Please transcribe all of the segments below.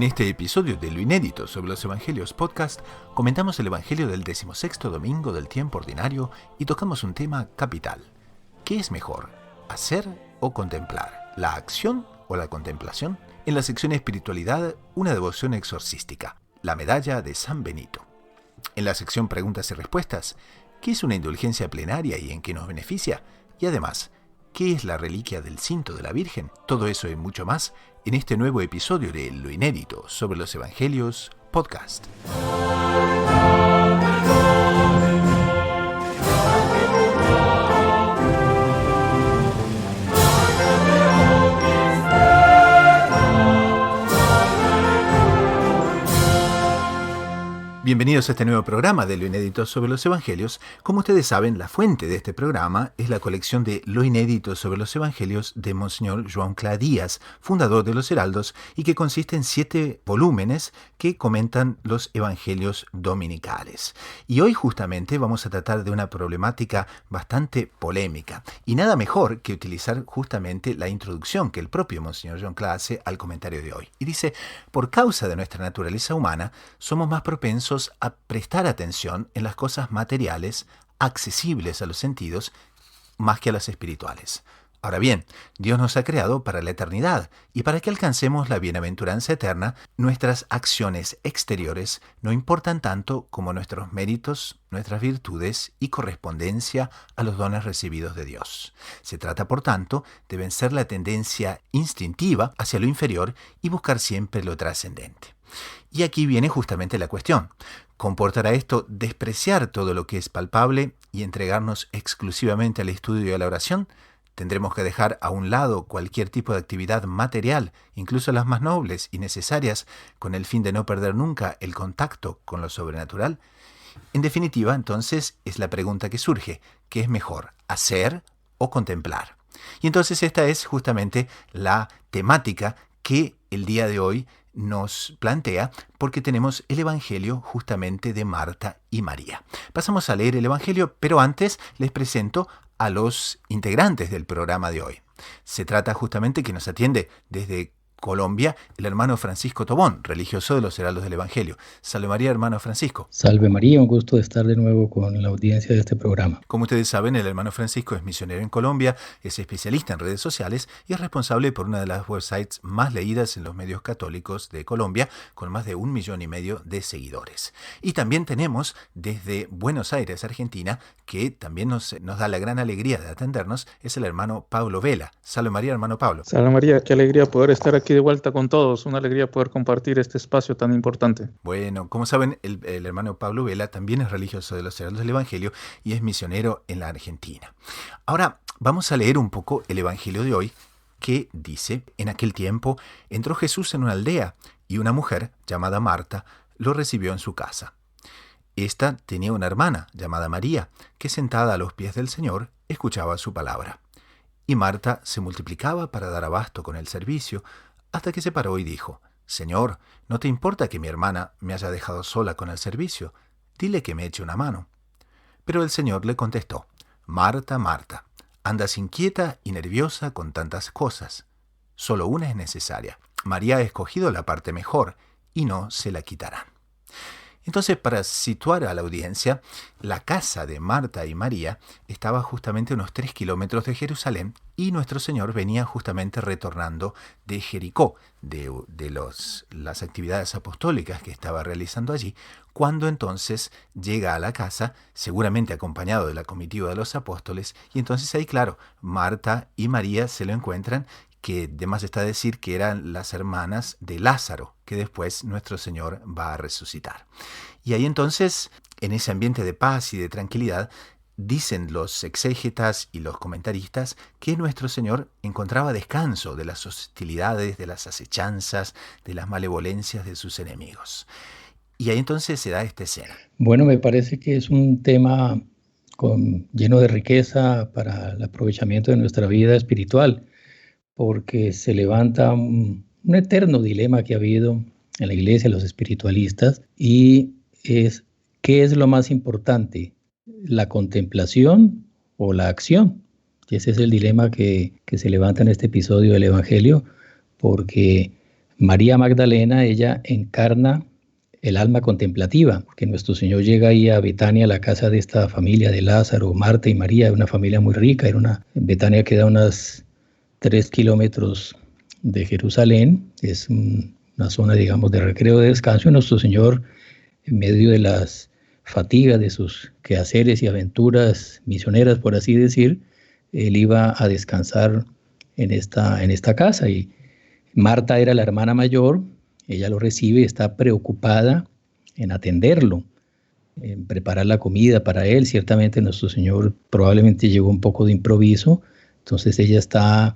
En este episodio de Lo Inédito sobre los Evangelios Podcast, comentamos el Evangelio del 16º domingo del tiempo ordinario y tocamos un tema capital. ¿Qué es mejor, hacer o contemplar? ¿La acción o la contemplación? En la sección Espiritualidad, una devoción exorcística, la medalla de San Benito. En la sección Preguntas y Respuestas, ¿qué es una indulgencia plenaria y en qué nos beneficia? Y además, ¿qué es la reliquia del cinto de la Virgen? Todo eso y mucho más en este nuevo episodio de Lo Inédito sobre los Evangelios Podcast. Bienvenidos a este nuevo programa de Lo Inédito sobre los Evangelios. Como ustedes saben, la fuente de este programa es la colección de Lo Inédito sobre los Evangelios de Monseñor João Clá Díaz, fundador de los Heraldos, y que consiste en 7 volúmenes que comentan los Evangelios dominicales. Y hoy justamente vamos a tratar de una problemática bastante polémica, y nada mejor que utilizar justamente la introducción que el propio Monseñor João Clá hace al comentario de hoy. Y dice: por causa de nuestra naturaleza humana, somos más propensos a prestar atención en las cosas materiales, accesibles a los sentidos, más que a las espirituales. Ahora bien, Dios nos ha creado para la eternidad, y para que alcancemos la bienaventuranza eterna, nuestras acciones exteriores no importan tanto como nuestros méritos, nuestras virtudes y correspondencia a los dones recibidos de Dios. Se trata, por tanto, de vencer la tendencia instintiva hacia lo inferior y buscar siempre lo trascendente. Y aquí viene justamente la cuestión. ¿Comportará esto despreciar todo lo que es palpable y entregarnos exclusivamente al estudio y a la oración? ¿Tendremos que dejar a un lado cualquier tipo de actividad material, incluso las más nobles y necesarias, con el fin de no perder nunca el contacto con lo sobrenatural? En definitiva, entonces, es la pregunta que surge: ¿qué es mejor, hacer o contemplar? Y entonces esta es justamente la temática que el día de hoy nos plantea, porque tenemos el Evangelio justamente de Marta y María. Pasamos a leer el Evangelio, pero antes les presento a los integrantes del programa de hoy. Se trata justamente que nos atiende desde Colombia el hermano Francisco Tobón, religioso de los Heraldos del Evangelio. Salve María, hermano Francisco. Salve María, un gusto de estar de nuevo con la audiencia de este programa. Como ustedes saben, el hermano Francisco es misionero en Colombia, es especialista en redes sociales y es responsable por una de las websites más leídas en los medios católicos de Colombia, con más de 1,5 millones de seguidores. Y también tenemos desde Buenos Aires, Argentina, que también nos da la gran alegría de atendernos, es el hermano Pablo Vela. Salve María, hermano Pablo. Salve María, qué alegría poder estar aquí de vuelta con todos, una alegría poder compartir este espacio tan importante. Bueno, como saben, el hermano Pablo Vela también es religioso de los Heraldos del Evangelio y es misionero en la Argentina. Ahora vamos a leer un poco el Evangelio de hoy, que dice: en aquel tiempo entró Jesús en una aldea y una mujer llamada Marta lo recibió en su casa. Esta tenía una hermana llamada María, que sentada a los pies del Señor escuchaba su palabra. Y Marta se multiplicaba para dar abasto con el servicio, hasta que se paró y dijo: Señor, ¿no te importa que mi hermana me haya dejado sola con el servicio? Dile que me eche una mano. Pero el Señor le contestó: Marta, Marta, andas inquieta y nerviosa con tantas cosas. Solo una es necesaria. María ha escogido la parte mejor, y no se la quitarán. Entonces, para situar a la audiencia, la casa de Marta y María estaba justamente a unos 3 kilómetros de Jerusalén, y nuestro Señor venía justamente retornando de Jericó, de las actividades apostólicas que estaba realizando allí, cuando entonces llega a la casa, seguramente acompañado de la comitiva de los apóstoles, y entonces ahí, claro, Marta y María se lo encuentran, que de más está decir que eran las hermanas de Lázaro, que después nuestro Señor va a resucitar. Y ahí entonces, en ese ambiente de paz y de tranquilidad, dicen los exégetas y los comentaristas que nuestro Señor encontraba descanso de las hostilidades, de las acechanzas, de las malevolencias de sus enemigos. Y ahí entonces se da esta escena. Bueno, me parece que es un tema lleno de riqueza para el aprovechamiento de nuestra vida espiritual, porque se levanta un eterno dilema que ha habido en la Iglesia, los espiritualistas, y es: ¿qué es lo más importante? ¿La contemplación o la acción? Y ese es el dilema que se levanta en este episodio del Evangelio, porque María Magdalena, ella encarna el alma contemplativa, porque nuestro Señor llega ahí a Betania, a la casa de esta familia de Lázaro, Marta y María, una familia muy rica. Betania queda a unos 3 kilómetros de Jerusalén, es una zona, digamos, de recreo, de descanso, y nuestro Señor, en medio de las fatigas de sus quehaceres y aventuras misioneras, por así decir, él iba a descansar en esta casa, y Marta era la hermana mayor. Ella lo recibe y está preocupada en atenderlo, en preparar la comida para él. Ciertamente nuestro Señor probablemente llegó un poco de improviso, entonces ella está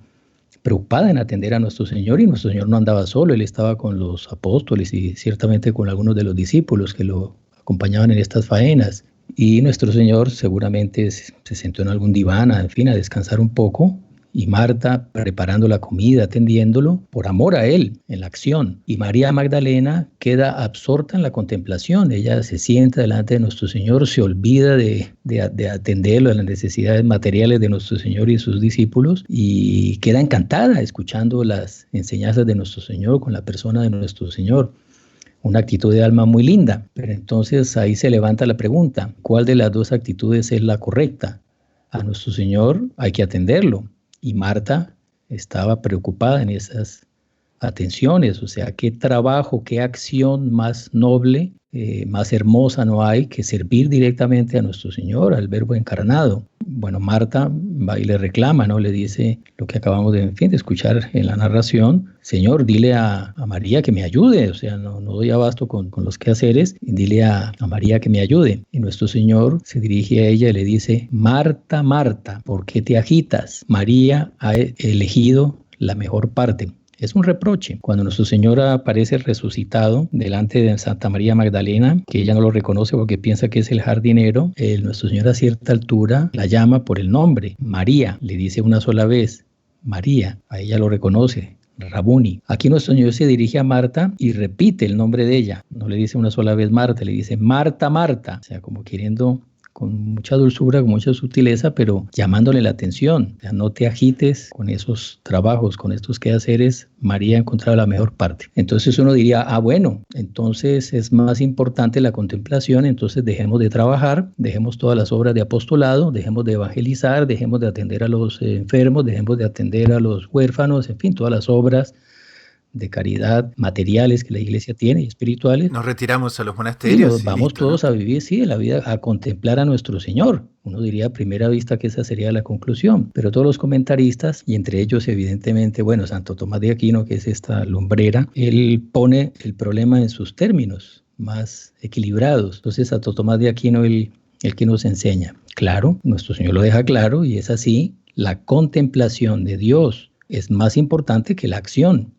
preocupada en atender a nuestro Señor, y nuestro Señor no andaba solo, él estaba con los apóstoles y ciertamente con algunos de los discípulos que lo acompañaban en estas faenas. Y nuestro Señor seguramente se sentó en algún diván, en fin, a descansar un poco, y Marta preparando la comida, atendiéndolo, por amor a él, en la acción. Y María Magdalena queda absorta en la contemplación. Ella se sienta delante de nuestro Señor, se olvida de atenderlo, a las necesidades materiales de nuestro Señor y sus discípulos, y queda encantada escuchando las enseñanzas de nuestro Señor con la persona de nuestro Señor. Una actitud de alma muy linda. Pero entonces ahí se levanta la pregunta: ¿cuál de las dos actitudes es la correcta? A nuestro Señor hay que atenderlo, y Marta estaba preocupada en esas atenciones. O sea, qué trabajo, qué acción más noble, más hermosa no hay que servir directamente a nuestro Señor, al Verbo encarnado. Bueno, Marta va y le reclama, ¿no? Le dice lo que acabamos de escuchar en la narración: Señor, dile a María que me ayude. O sea, no doy abasto con los quehaceres, dile a María que me ayude. Y nuestro Señor se dirige a ella y le dice: Marta, Marta, ¿por qué te agitas? María ha elegido la mejor parte. Es un reproche. Cuando nuestro Señor aparece resucitado delante de Santa María Magdalena, que ella no lo reconoce porque piensa que es el jardinero, nuestro Señor a cierta altura la llama por el nombre, María. Le dice una sola vez, María. A ella lo reconoce, Rabuni. Aquí nuestro Señor se dirige a Marta y repite el nombre de ella. No le dice una sola vez Marta, le dice Marta, Marta. O sea, como queriendo, con mucha dulzura, con mucha sutileza, pero llamándole la atención. O sea, no te agites con esos trabajos, con estos quehaceres. María ha encontrado la mejor parte. Entonces uno diría, bueno, entonces es más importante la contemplación, entonces dejemos de trabajar, dejemos todas las obras de apostolado, dejemos de evangelizar, dejemos de atender a los enfermos, dejemos de atender a los huérfanos, en fin, todas las obras de caridad materiales que la iglesia tiene y espirituales. Nos retiramos a los monasterios. Y nos vamos todos a vivir, sí, en la vida, a contemplar a nuestro Señor. Uno diría a primera vista que esa sería la conclusión, pero todos los comentaristas, y entre ellos evidentemente, Santo Tomás de Aquino, que es esta lumbrera, él pone el problema en sus términos más equilibrados. Entonces, Santo Tomás de Aquino, el que nos enseña. Claro, nuestro Señor lo deja claro, y es así: la contemplación de Dios es más importante que la acción.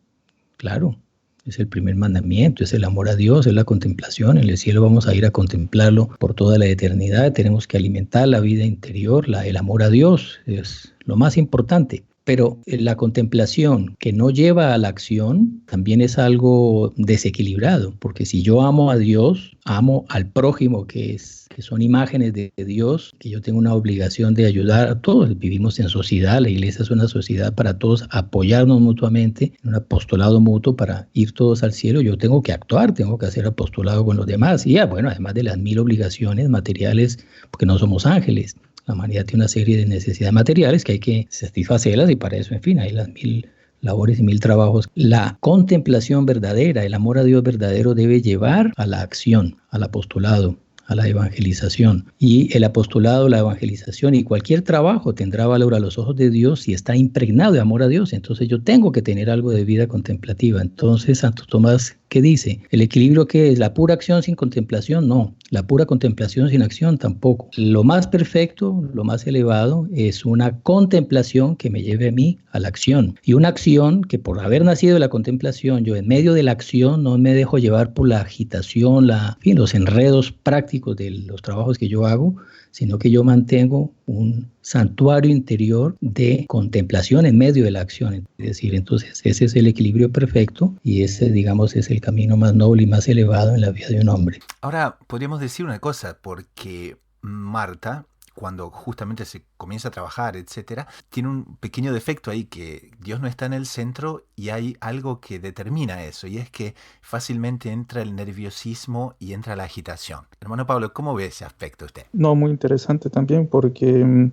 Claro, es el primer mandamiento, es el amor a Dios, es la contemplación. En el cielo vamos a ir a contemplarlo por toda la eternidad. Tenemos que alimentar la vida interior, el amor a Dios es lo más importante. Pero la contemplación que no lleva a la acción también es algo desequilibrado, porque si yo amo a Dios, amo al prójimo, que son imágenes de Dios, que yo tengo una obligación de ayudar a todos. Vivimos en sociedad, la iglesia es una sociedad para todos, apoyarnos mutuamente, en un apostolado mutuo para ir todos al cielo. Yo tengo que actuar, tengo que hacer apostolado con los demás. Y además de las 1000 obligaciones materiales, porque no somos ángeles. La humanidad tiene una serie de necesidades materiales que hay que satisfacerlas, y para eso, en fin, hay las 1000 labores y 1000 trabajos. La contemplación verdadera, el amor a Dios verdadero, debe llevar a la acción, al apostolado, a la evangelización. Y el apostolado, la evangelización y cualquier trabajo tendrá valor a los ojos de Dios si está impregnado de amor a Dios. Entonces yo tengo que tener algo de vida contemplativa. Entonces Santo Tomás, ¿qué dice? ¿El equilibrio qué es? ¿La pura acción sin contemplación? No. La pura contemplación sin acción tampoco. Lo más perfecto, lo más elevado, es una contemplación que me lleve a mí a la acción. Y una acción que, por haber nacido de la contemplación, yo en medio de la acción no me dejo llevar por la agitación, los enredos prácticos de los trabajos que yo hago, sino que yo mantengo un santuario interior de contemplación en medio de la acción. Es decir, entonces ese es el equilibrio perfecto, y ese, digamos, es el camino más noble y más elevado en la vida de un hombre. Ahora, podríamos decir una cosa, porque Marta, cuando justamente se comienza a trabajar, etcétera, tiene un pequeño defecto ahí, que Dios no está en el centro y hay algo que determina eso, y es que fácilmente entra el nerviosismo y entra la agitación. Hermano Pablo, ¿cómo ve ese aspecto usted? No, muy interesante también porque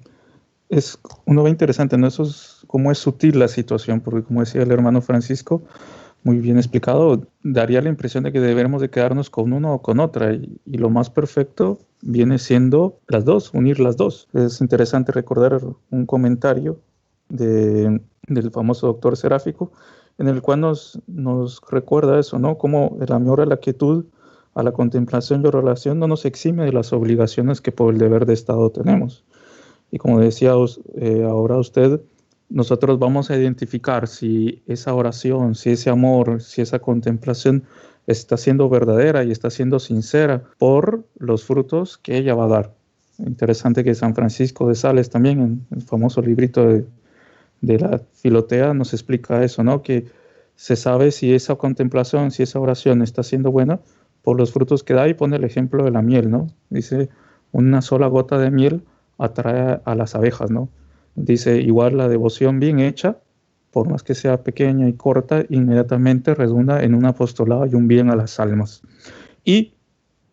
uno ve interesante, ¿no? Cómo es sutil la situación, porque como decía el hermano Francisco, muy bien explicado, daría la impresión de que debemos de quedarnos con uno o con otra, y lo más perfecto viene siendo las dos, unir las dos. Es interesante recordar un comentario del famoso doctor Seráfico, en el cual nos recuerda eso, ¿no? Como el amor a la quietud, a la contemplación y oración no nos exime de las obligaciones que por el deber de Estado tenemos. Y como decía ahora usted, nosotros vamos a identificar si esa oración, si ese amor, si esa contemplación está siendo verdadera y está siendo sincera por los frutos que ella va a dar. Interesante que San Francisco de Sales también, en el famoso librito de la Filotea, nos explica eso, ¿no? Que se sabe si esa contemplación, si esa oración está siendo buena por los frutos que da, y pone el ejemplo de la miel, ¿no? Dice, una sola gota de miel atrae a las abejas, ¿no? Dice, igual la devoción bien hecha, por más que sea pequeña y corta, inmediatamente redunda en un apostolado y un bien a las almas. Y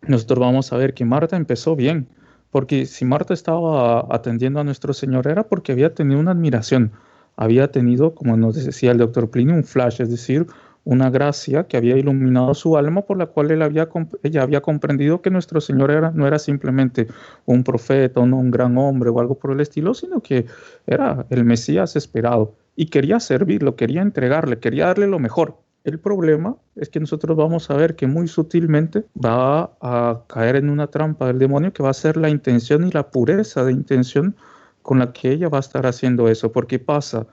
nosotros vamos a ver que Marta empezó bien, porque si Marta estaba atendiendo a nuestro Señor era porque había tenido una admiración, había tenido, como nos decía el doctor Plinio, un flash, es decir, una gracia que había iluminado su alma, por la cual ella había comprendido que nuestro Señor no era simplemente un profeta, no un gran hombre o algo por el estilo, sino que era el Mesías esperado, y quería servirlo, quería entregarle, quería darle lo mejor. El problema es que nosotros vamos a ver que muy sutilmente va a caer en una trampa del demonio, que va a ser la intención y la pureza de intención con la que ella va a estar haciendo eso, porque pasa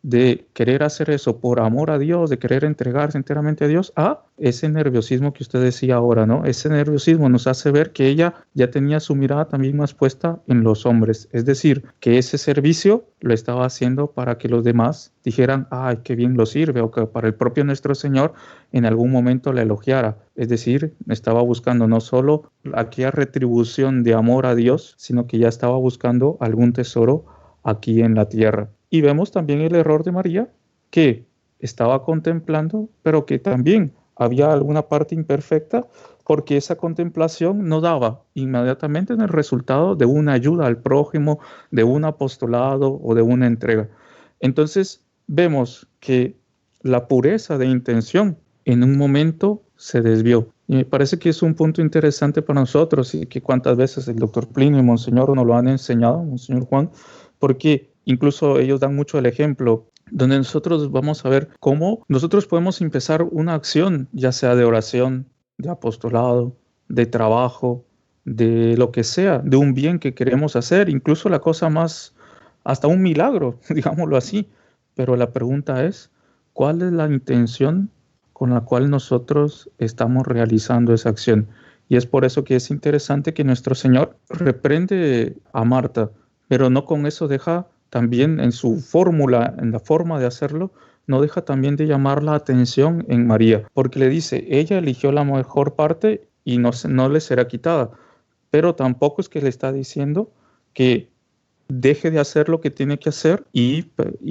de querer hacer eso por amor a Dios, de querer entregarse enteramente a Dios, a ese nerviosismo que usted decía ahora, ¿no? Ese nerviosismo nos hace ver que ella ya tenía su mirada también más puesta en los hombres, es decir, que ese servicio lo estaba haciendo para que los demás dijeran, ay, qué bien lo sirve, o que para el propio nuestro Señor en algún momento la elogiara, es decir, estaba buscando no solo aquella retribución de amor a Dios, sino que ya estaba buscando algún tesoro aquí en la tierra. Y vemos también el error de María, que estaba contemplando, pero que también había alguna parte imperfecta, porque esa contemplación no daba inmediatamente en el resultado de una ayuda al prójimo, de un apostolado o de una entrega. Entonces vemos que la pureza de intención en un momento se desvió. Y me parece que es un punto interesante para nosotros, y que cuántas veces el doctor Plinio y Monseñor nos lo han enseñado, Monseñor Juan, porque incluso ellos dan mucho el ejemplo, donde nosotros vamos a ver cómo nosotros podemos empezar una acción, ya sea de oración, de apostolado, de trabajo, de lo que sea, de un bien que queremos hacer, incluso la cosa más, hasta un milagro, digámoslo así. Pero la pregunta es, ¿cuál es la intención con la cual nosotros estamos realizando esa acción? Y es por eso que es interesante que nuestro Señor reprende a Marta, pero no con eso deja también en su fórmula, en la forma de hacerlo, no deja también de llamar la atención en María, porque le dice, ella eligió la mejor parte y no le será quitada, pero tampoco es que le está diciendo que deje de hacer lo que tiene que hacer y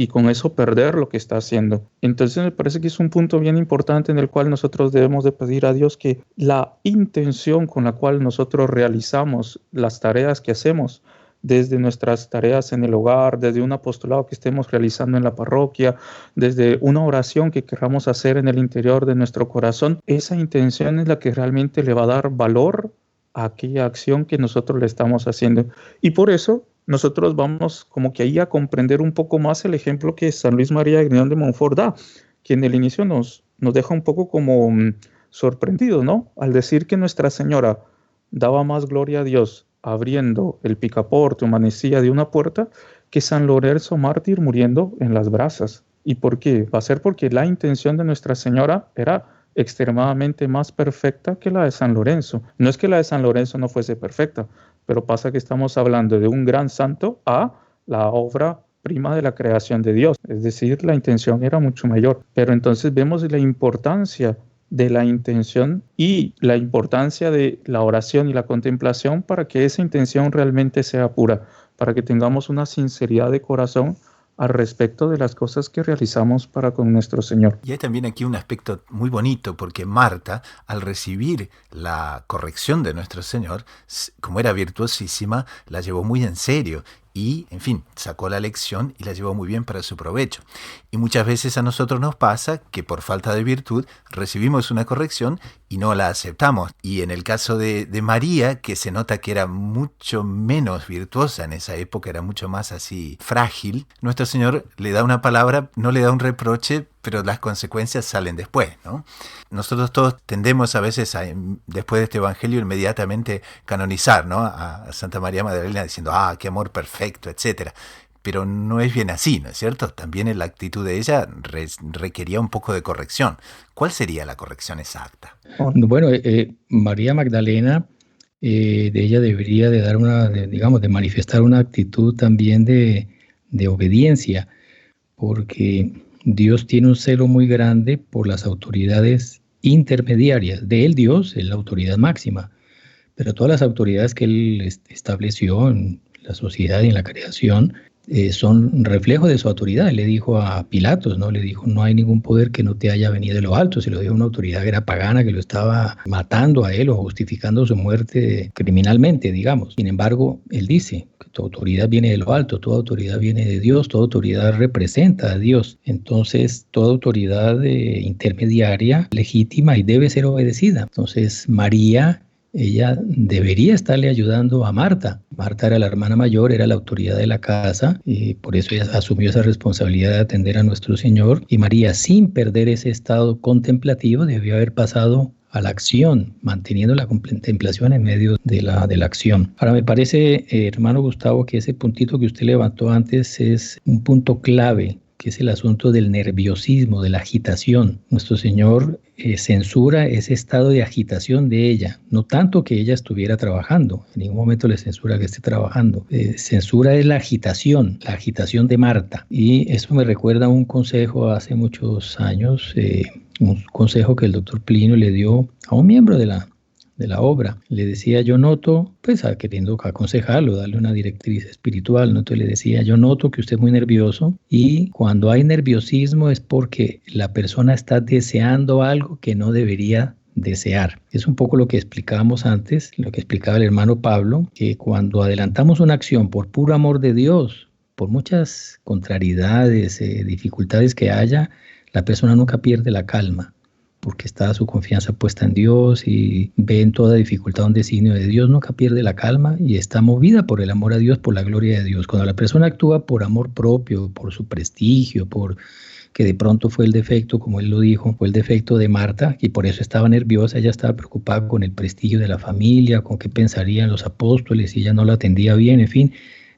con eso perder lo que está haciendo. Entonces me parece que es un punto bien importante en el cual nosotros debemos de pedir a Dios que la intención con la cual nosotros realizamos las tareas que hacemos, desde nuestras tareas en el hogar, desde un apostolado que estemos realizando en la parroquia, desde una oración que queramos hacer en el interior de nuestro corazón, esa intención es la que realmente le va a dar valor a aquella acción que nosotros le estamos haciendo. Y por eso nosotros vamos como que ahí a comprender un poco más el ejemplo que San Luis María de Griñón de Montfort da, que en el inicio nos deja un poco como sorprendidos, ¿no? Al decir que Nuestra Señora daba más gloria a Dios abriendo el picaporte o manecilla de una puerta que San Lorenzo mártir muriendo en las brasas. ¿Y por qué? Va a ser porque la intención de Nuestra Señora era extremadamente más perfecta que la de San Lorenzo. No es que la de San Lorenzo no fuese perfecta, pero pasa que estamos hablando de un gran santo a la obra prima de la creación de Dios. Es decir, la intención era mucho mayor. Pero entonces vemos la importancia de la intención y la importancia de la oración y la contemplación para que esa intención realmente sea pura, para que tengamos una sinceridad de corazón al respecto de las cosas que realizamos para con nuestro Señor. Y hay también aquí un aspecto muy bonito, porque Marta, al recibir la corrección de nuestro Señor, como era virtuosísima, la llevó muy en serio y, en fin, sacó la lección y la llevó muy bien para su provecho. Y muchas veces a nosotros nos pasa que por falta de virtud recibimos una corrección y no la aceptamos. Y en el caso de María, que se nota que era mucho menos virtuosa en esa época, era mucho más así frágil, nuestro Señor le da una palabra, no le da un reproche, pero las consecuencias salen después, ¿no? Nosotros todos tendemos a veces, después de este evangelio, inmediatamente canonizar, ¿no?, a Santa María Magdalena diciendo, qué amor perfecto, etcétera. Pero no es bien así, ¿no es cierto? También la actitud de ella requería un poco de corrección. ¿Cuál sería la corrección exacta? Bueno, María Magdalena, de ella debería de dar de manifestar una actitud también de obediencia, porque Dios tiene un celo muy grande por las autoridades intermediarias. De él Dios es la autoridad máxima, pero todas las autoridades que él estableció en la sociedad y en la creación son reflejo de su autoridad. Él le dijo a Pilatos, ¿no? Le dijo, no hay ningún poder que no te haya venido de lo alto. Se lo dijo a una autoridad que era pagana, que lo estaba matando a él o justificando su muerte criminalmente, digamos. Sin embargo, él dice que tu autoridad viene de lo alto, toda autoridad viene de Dios, toda autoridad representa a Dios. Entonces, toda autoridad intermediaria, legítima y debe ser obedecida. Entonces, María, ella debería estarle ayudando a Marta. Marta era la hermana mayor, era la autoridad de la casa y por eso ella asumió esa responsabilidad de atender a nuestro Señor. Y María, sin perder ese estado contemplativo, debió haber pasado a la acción, manteniendo la contemplación en medio de la acción. Ahora, me parece, hermano Gustavo, que ese puntito que usted levantó antes es un punto clave, que es el asunto del nerviosismo, de la agitación. Nuestro Señor censura ese estado de agitación de ella, no tanto que ella estuviera trabajando, en ningún momento le censura que esté trabajando, censura es la agitación de Marta. Y eso me recuerda a un consejo hace muchos años, un consejo que el doctor Plinio le dio a un miembro de la obra. Le decía, yo noto, pues queriendo aconsejarlo, darle una directriz espiritual, ¿no? Entonces le decía, yo noto que usted es muy nervioso y cuando hay nerviosismo es porque la persona está deseando algo que no debería desear. Es un poco lo que explicábamos antes, lo que explicaba el hermano Pablo, que cuando adelantamos una acción por puro amor de Dios, por muchas contrariedades, dificultades que haya, la persona nunca pierde la calma, porque está su confianza puesta en Dios y ve en toda dificultad un designio de Dios, nunca pierde la calma y está movida por el amor a Dios, por la gloria de Dios. Cuando la persona actúa por amor propio, por su prestigio, por que de pronto fue el defecto, como él lo dijo, fue el defecto de Marta, y por eso estaba nerviosa, ella estaba preocupada con el prestigio de la familia, con qué pensarían los apóstoles, y ella no la atendía bien, en fin.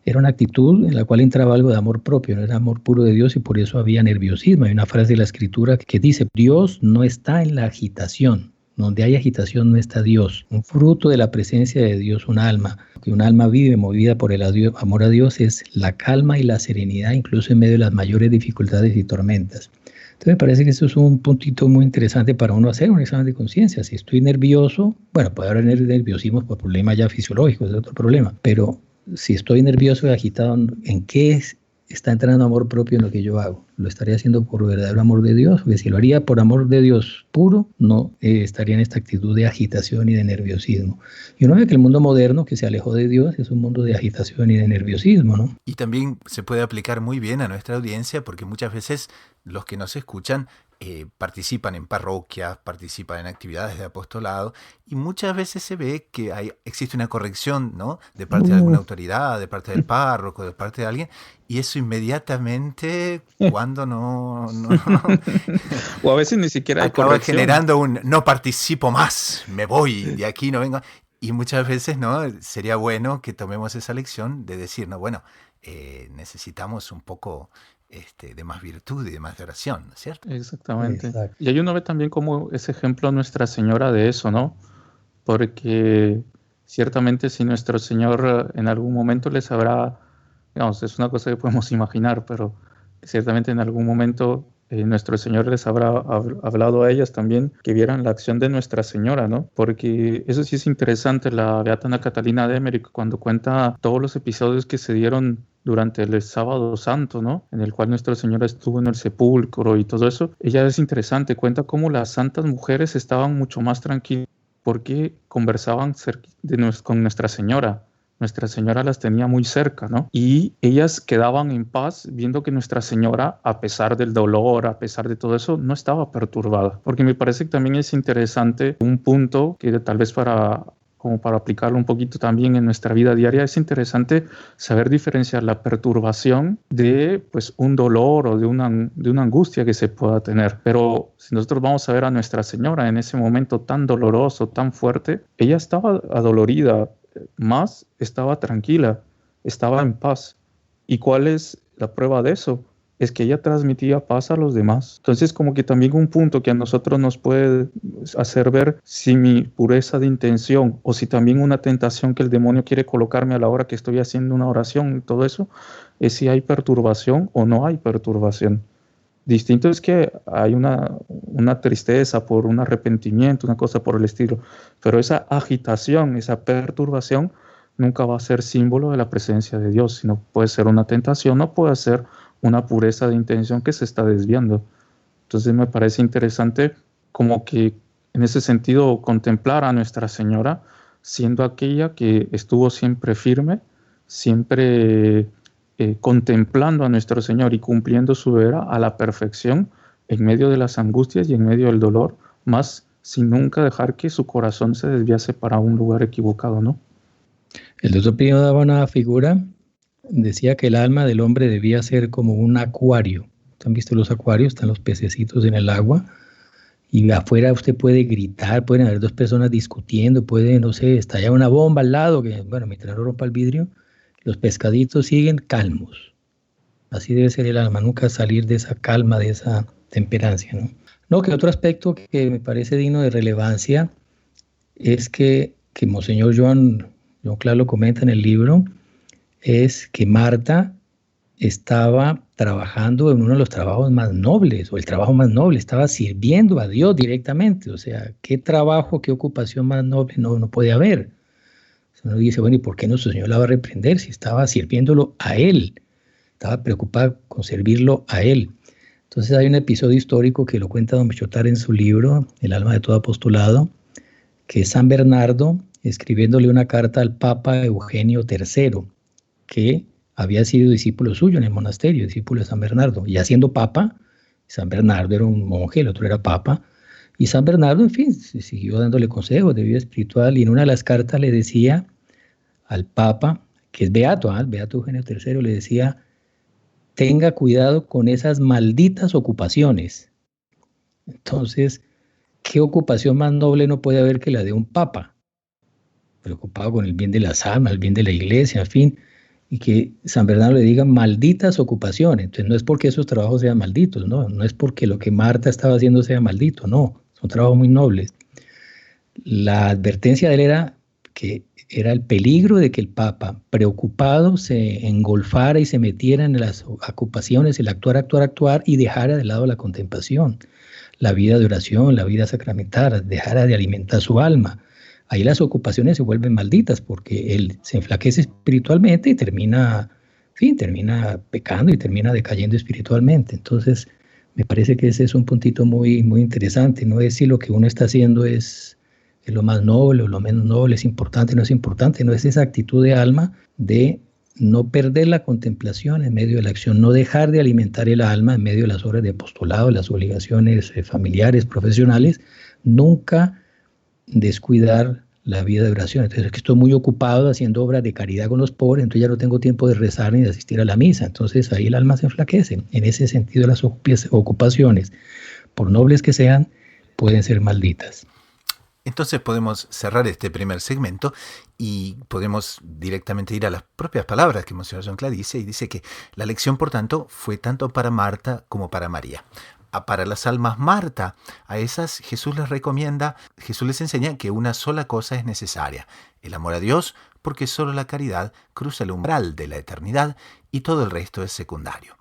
Era una actitud en la cual entraba algo de amor propio, no era amor puro de Dios y por eso había nerviosismo. Hay una frase de la Escritura que dice, Dios no está en la agitación, donde hay agitación no está Dios. Un fruto de la presencia de Dios, un alma, que un alma vive movida por el amor a Dios es la calma y la serenidad, incluso en medio de las mayores dificultades y tormentas. Entonces me parece que eso es un puntito muy interesante para uno hacer un examen de conciencia. Si estoy nervioso, bueno, puede haber nerviosismo por problemas ya fisiológicos, es otro problema, pero si estoy nervioso y agitado, ¿en qué está entrando amor propio en lo que yo hago? ¿Lo estaría haciendo por verdadero amor de Dios? Porque si lo haría por amor de Dios puro, no estaría en esta actitud de agitación y de nerviosismo. Y uno ve que el mundo moderno que se alejó de Dios es un mundo de agitación y de nerviosismo, ¿no? Y también se puede aplicar muy bien a nuestra audiencia porque muchas veces los que nos escuchan participan en parroquias, participan en actividades de apostolado y muchas veces se ve que existe una corrección, ¿no?, de parte de alguna autoridad, de parte del párroco, de parte de alguien, y eso inmediatamente, cuando no o a veces ni siquiera hay acaba corrección, generando un no participo más, me voy, de aquí no vengo. Y muchas veces, ¿no?, sería bueno que tomemos esa lección de decir, no, bueno, necesitamos un poco de más virtud y de más de oración, ¿no es cierto? Exactamente. Exacto. Y ahí uno ve también como ese ejemplo Nuestra Señora de eso, ¿no? Porque ciertamente si nuestro Señor en algún momento les habrá, digamos, es una cosa que podemos imaginar, pero ciertamente en algún momento nuestro Señor les habrá hablado a ellas también que vieran la acción de Nuestra Señora, ¿no? Porque eso sí es interesante, la Beata Ana Catalina de Emmerich, cuando cuenta todos los episodios que se dieron durante el Sábado Santo, ¿no? En el cual Nuestra Señora estuvo en el sepulcro y todo eso. Ella es interesante, cuenta cómo las santas mujeres estaban mucho más tranquilas porque conversaban con Nuestra Señora. Nuestra Señora las tenía muy cerca, ¿no? Y ellas quedaban en paz viendo que Nuestra Señora, a pesar del dolor, a pesar de todo eso, no estaba perturbada. Porque me parece que también es interesante un punto que tal vez como para aplicarlo un poquito también en nuestra vida diaria, es interesante saber diferenciar la perturbación de pues, un dolor o de una angustia que se pueda tener. Pero si nosotros vamos a ver a Nuestra Señora en ese momento tan doloroso, tan fuerte, ella estaba adolorida, más estaba tranquila, estaba en paz. ¿Y cuál es la prueba de eso? Es que ella transmitía paz a los demás. Entonces, como que también un punto que a nosotros nos puede hacer ver si mi pureza de intención o si también una tentación que el demonio quiere colocarme a la hora que estoy haciendo una oración y todo eso, es si hay perturbación o no hay perturbación. Distinto es que hay una tristeza por un arrepentimiento, una cosa por el estilo, pero esa agitación, esa perturbación nunca va a ser símbolo de la presencia de Dios, sino puede ser una tentación o puede ser una pureza de intención que se está desviando. Entonces me parece interesante como que en ese sentido contemplar a Nuestra Señora siendo aquella que estuvo siempre firme, siempre contemplando a nuestro Señor y cumpliendo su vera a la perfección en medio de las angustias y en medio del dolor, más sin nunca dejar que su corazón se desviase para un lugar equivocado, ¿no? El doctor Pino daba una figura, decía que el alma del hombre debía ser como un acuario. ¿Han visto los acuarios? Están los pececitos en el agua y afuera usted puede gritar, pueden haber dos personas discutiendo, puede, no sé, estallar una bomba al lado, que bueno, mientras no rompa el vidrio, los pescaditos siguen calmos. Así debe ser el alma, nunca salir de esa calma, de esa temperancia, ¿no? No, que otro aspecto que me parece digno de relevancia es que Monseñor Joan Clar lo comenta en el libro, es que Marta estaba trabajando en uno de los trabajos más nobles, o el trabajo más noble, estaba sirviendo a Dios directamente. O sea, ¿qué trabajo, qué ocupación más noble no puede haber? Uno dice, bueno, ¿y por qué nuestro Señor la va a reprender si estaba sirviéndolo a Él? Estaba preocupada con servirlo a Él. Entonces hay un episodio histórico que lo cuenta don Michotar en su libro, El alma de todo apostolado, que es San Bernardo escribiéndole una carta al Papa Eugenio III, que había sido discípulo suyo en el monasterio, discípulo de San Bernardo. Ya siendo Papa, San Bernardo era un monje, el otro era Papa, y San Bernardo, en fin, siguió dándole consejos de vida espiritual, y en una de las cartas le decía al Papa, que es beato, el beato Eugenio III, le decía, tenga cuidado con esas malditas ocupaciones. Entonces, ¿qué ocupación más noble no puede haber que la de un papa? Preocupado con el bien de las almas, el bien de la iglesia, en fin, y que San Bernardo le diga malditas ocupaciones. Entonces, no es porque esos trabajos sean malditos, no es porque lo que Marta estaba haciendo sea maldito, no, son trabajos muy nobles. La advertencia de él era que era el peligro de que el Papa, preocupado, se engolfara y se metiera en las ocupaciones, el actuar y dejara de lado la contemplación, la vida de oración, la vida sacramental, dejara de alimentar su alma. Ahí las ocupaciones se vuelven malditas porque él se enflaquece espiritualmente y termina pecando y termina decayendo espiritualmente. Entonces, me parece que ese es un puntito muy, muy interesante. No es si lo que uno está haciendo es lo más noble o lo menos noble, es importante, no es esa actitud de alma de no perder la contemplación en medio de la acción, no dejar de alimentar el alma en medio de las obras de apostolado, las obligaciones familiares, profesionales, nunca descuidar la vida de oración. Entonces, es que estoy muy ocupado haciendo obras de caridad con los pobres, entonces ya no tengo tiempo de rezar ni de asistir a la misa. Entonces ahí el alma se enflaquece. En ese sentido, las ocupaciones, por nobles que sean, pueden ser malditas. Entonces podemos cerrar este primer segmento y podemos directamente ir a las propias palabras que Monseñor Joan Clar dice, y dice que la lección, por tanto, fue tanto para Marta como para María. Para las almas Marta, a esas Jesús les enseña que una sola cosa es necesaria, el amor a Dios, porque solo la caridad cruza el umbral de la eternidad y todo el resto es secundario.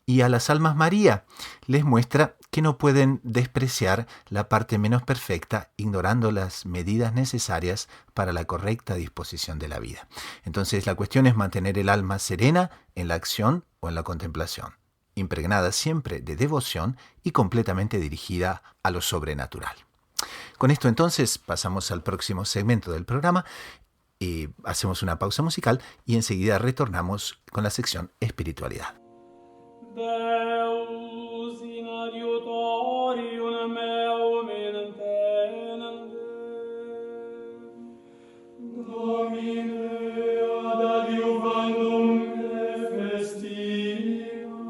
Y a las almas María les muestra que no pueden despreciar la parte menos perfecta, ignorando las medidas necesarias para la correcta disposición de la vida. Entonces la cuestión es mantener el alma serena en la acción o en la contemplación, impregnada siempre de devoción y completamente dirigida a lo sobrenatural. Con esto entonces pasamos al próximo segmento del programa y hacemos una pausa musical y enseguida retornamos con la sección Espiritualidad. Deus in adiutorium meum intendere, Domine ad adiuvandum festiva,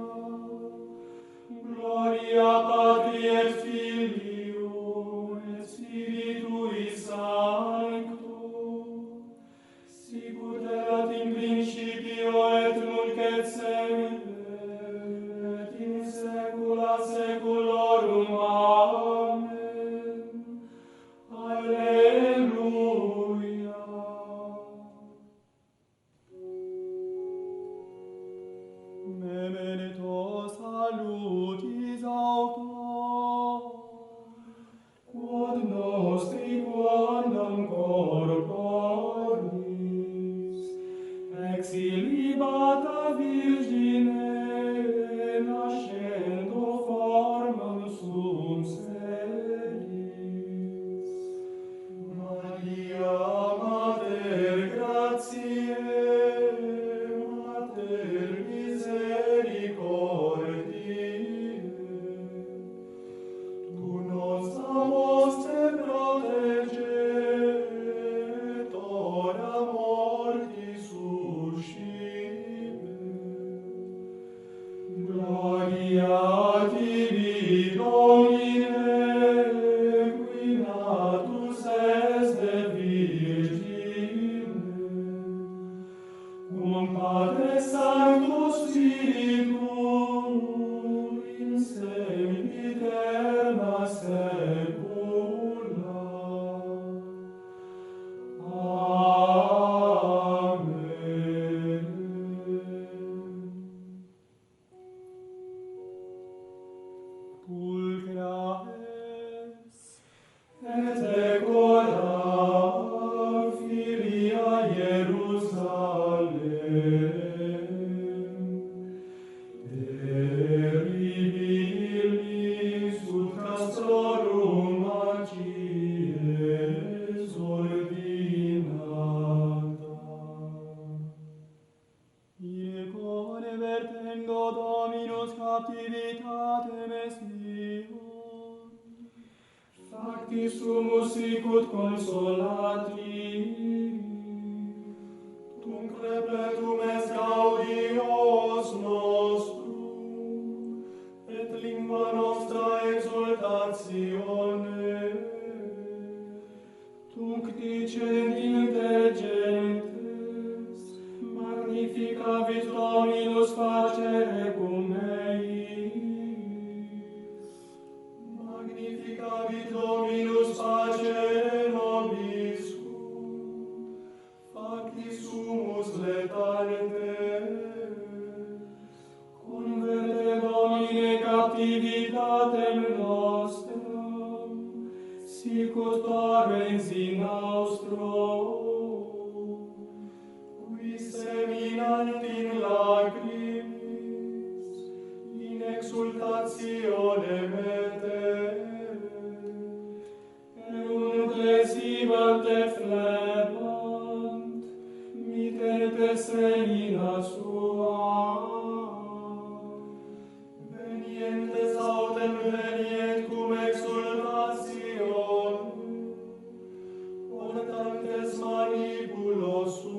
gloria Patri et Filio et Spiritui Sancto, sicut erat in principio et nunc et semper, seculorum. Amen. Alleluia. Memento salutis autor, quod nostri quondam corporis, exilibata Virgine, nascendo formam sum seris. Maria, Mater gratiae, Mater misericordiae, tu nos amos te protege, ora mortis suscipe. Gloria tibi, Domine, qui natus es de Virgine, cum Padre Sancto Spiritu, in sempiterna saecula. Amen. Pulchra es, et decora filia Jerusalem, terribilis ut castrorum magies ordinata. Iecone vertendo Dominus captivitatem Sion, factis sumus sicut consolati, tunc repletum est gaudios nostrum, et lingua nostra exultatione, tunc dicent intelligentes, magnificavit Dominus facere cum eis, magnificavit Dominus facere nobiscum, factis sumus letantes, converte Domine captivitatem nostram, sicut parens in nostro, qui seminant in lacrimis, in exultatione metere, erunt lesibant efflebant, mitente semina sua. Venientes autem venient cum exultatione, portantes manipulos suos.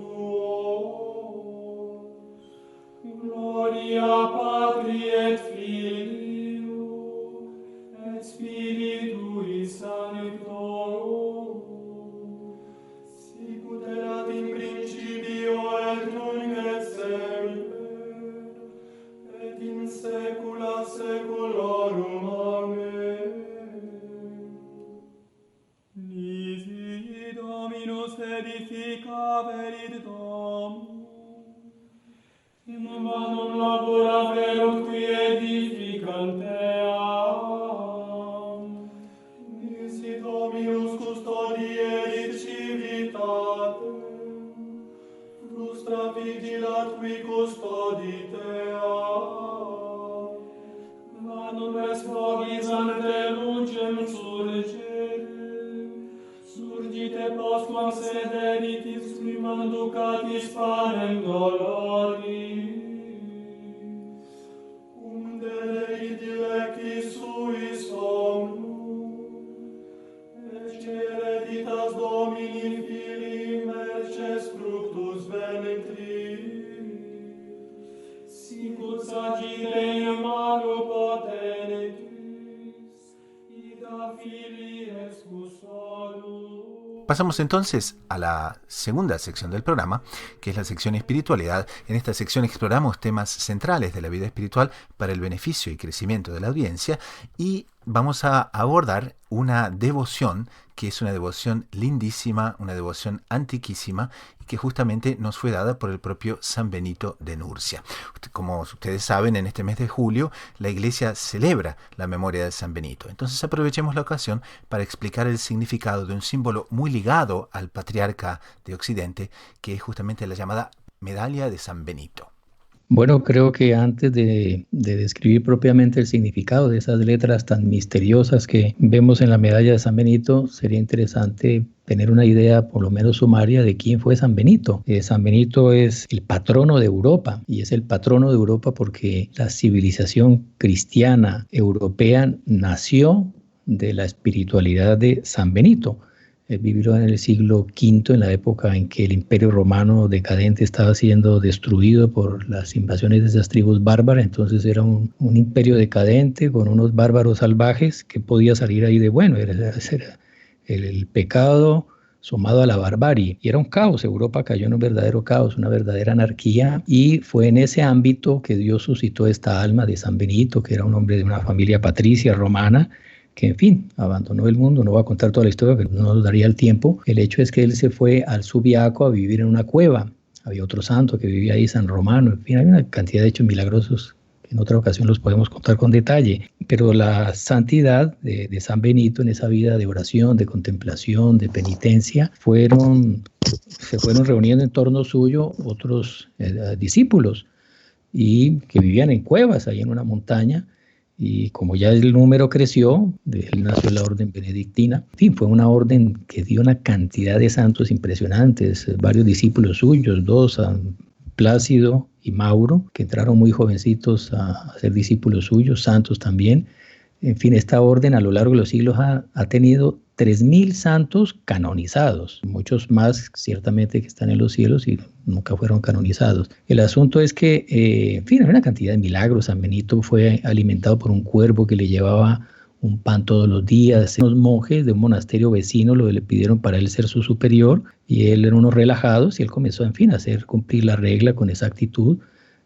Gloria Patri et Filio et Spiritui Sancto, sicut erat in principio et nunc et semper, et in saecula saeculorum. Amen. Nisi Dominus edificaverit domum, Vanum labora verunt qui edificanteam, nisi Dominus custodierit civitatem, frustra vigilat qui custoditeam, vanum est vobis ante lugem surgere, surgite postquam sederitis qui manducatis panem doloris, deleit dilectis suis omnum, et cereditas Domini Filii merces fructus ventris, sicut sagite in manu potentis, ida Filii excusodum. Pasamos entonces a la segunda sección del programa, que es la sección espiritualidad. En esta sección exploramos temas centrales de la vida espiritual para el beneficio y crecimiento de la audiencia y vamos a abordar una devoción que es una devoción lindísima, una devoción antiquísima y que justamente nos fue dada por el propio San Benito de Nurcia. Como ustedes saben, en este mes de julio la Iglesia celebra la memoria de San Benito. Entonces aprovechemos la ocasión para explicar el significado de un símbolo muy ligado al patriarca de Occidente, que es justamente la llamada medalla de San Benito. Bueno, creo que antes de describir propiamente el significado de esas letras tan misteriosas que vemos en la medalla de San Benito, sería interesante tener una idea por lo menos sumaria de quién fue San Benito. San Benito es el patrono de Europa y es el patrono de Europa porque la civilización cristiana europea nació de la espiritualidad de San Benito. Vivió en el siglo V, en la época en que el Imperio Romano decadente estaba siendo destruido por las invasiones de esas tribus bárbaras. Entonces era un imperio decadente con unos bárbaros salvajes. ¿Qué podía salir ahí de bueno? Era el pecado sumado a la barbarie. Y era un caos. Europa cayó en un verdadero caos, una verdadera anarquía. Y fue en ese ámbito que Dios suscitó esta alma de San Benito, que era un hombre de una familia patricia romana, que en fin, abandonó el mundo. No voy a contar toda la historia, que no nos daría el tiempo. El hecho es que él se fue al Subiaco a vivir en una cueva. Había otro santo que vivía ahí, San Romano. En fin, hay una cantidad de hechos milagrosos que en otra ocasión los podemos contar con detalle. Pero la santidad de San Benito en esa vida de oración, de contemplación, de penitencia, se fueron reuniendo en torno suyo otros discípulos y que vivían en cuevas, ahí en una montaña. Y como ya el número creció, de él nació la orden benedictina. En fin, fue una orden que dio una cantidad de santos impresionantes, varios discípulos suyos, dos, San Plácido y Mauro, que entraron muy jovencitos a ser discípulos suyos, santos también. En fin, esta orden a lo largo de los siglos ha tenido 3.000 santos canonizados, muchos más ciertamente que están en los cielos y nunca fueron canonizados. El asunto es que, en fin, hay una cantidad de milagros. San Benito fue alimentado por un cuervo que le llevaba un pan todos los días. Unos monjes de un monasterio vecino le pidieron para él ser su superior y él era unos relajados y él comenzó, en fin, a hacer cumplir la regla con exactitud